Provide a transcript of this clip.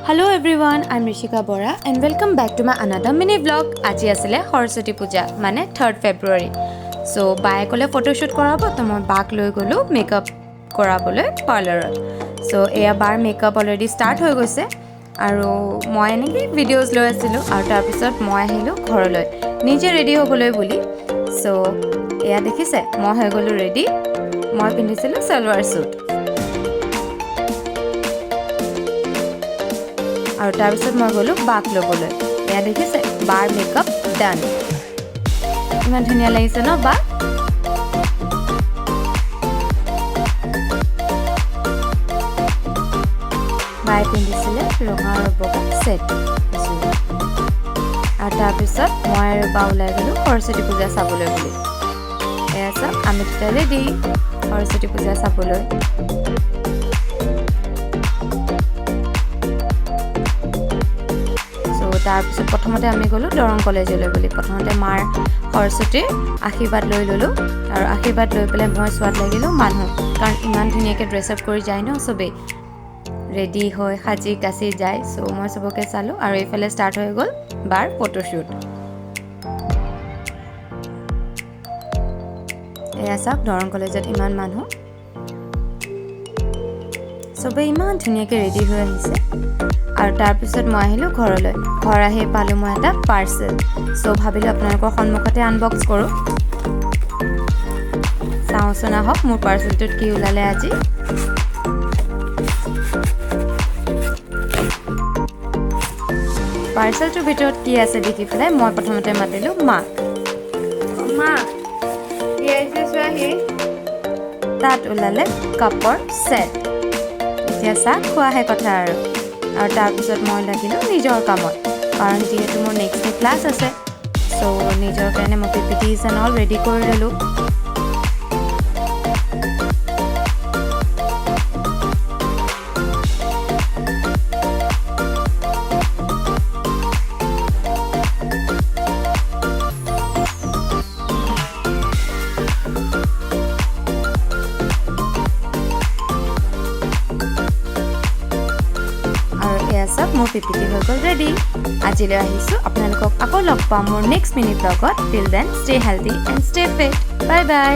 Hello everyone, I'm Rishika Bora and welcome back to my another mini vlog. Aji asile Saraswati Puja, mane 3rd February. So bae kole photo shoot korabo to moi bak loi golu makeup korabole parlor. So eya bar makeup already start hoy goise aru moi eneki videos loi asilu aru tar pisot moi ahilu ghoroloi nije ready hoboloi buli. So eya dekhise moi hoy golu ready. Moi pindisilu salwar suit. আৰু তাৰ পিছত মই গলো বাক লবলৈ এয়া দেখিছে বাৰ makeup ডান ইমান ধুনীয়া লাগিছে ন বা বাই পিন্ধিছিলে ৰঙা আৰু বগা সেট আৰু তাৰ পিছত মই আৰু বা ওলাই গলো সৰস্বতী পূজা চাবলৈ বুলি এয়া সব আমি তেতিয়া ৰেডি সৰস্বতী পূজা চাবলৈ তাৰ পিছত প্ৰথমতে আমি গলো দৰং কলেজলৈ বুলি প্ৰথমতে মাৰ সৰস্বতীৰ আশীৰ্বাদ লৈ ললো আৰু আশীৰ্বাদ লৈ পেলাই মই সোৱাদ লাগিলো মানুহ কাৰণ ইমান ধুনীয়াকৈ ড্ৰেছ আপ কৰি যায় ন সবে ৰেডি হৈ সাজি কাচি যায় সো মই সবকে চালো আৰু এইফালে ষ্টাৰ্ট হৈ গল বাৰ ফটো শুট এয়া সব দৰং কলেজত ইমান মানুহ সবে ইমান ধুনীয়াকৈ ৰেডি হৈ আহিছে আৰু তাৰ পিছত মই আহিলো ঘৰলৈ ঘৰ আহি পালো মই এটা পাৰ্সেল সো ভাবিলো আপোনালোকৰ সন্মুখতে আনবক্স কৰো চাওচনা হক মোৰ পাৰ্সেলটোত কি ওলালে আজি পাৰ্সেলটোৰ ভিতৰত কি আছে দেখি পেলাই মই প্ৰথমতে মাতিলো মা মা কি আছে চোৱাহি তাত ওলালে কাপৰ সেট এতিয়া চাহ খোৱাহে কথা আৰু তাৰ পিছত মই লাগিলো নিজৰ কামত কাৰণ যেহেতু মোৰ নেক্সট ডে ক্লাছ আছে সো নিজৰ কাৰণে মই পিপিটিজ এণ্ড অল ৰেডি কৰি ললো সব মোৰ পিপিটি হৈ গল ৰেডি আজিলৈ আহিছো আপোনালোকক আকৌ লগ পাম মোৰ নেক্সট মিনি ব্লগত till then stay healthy and stay fit bye by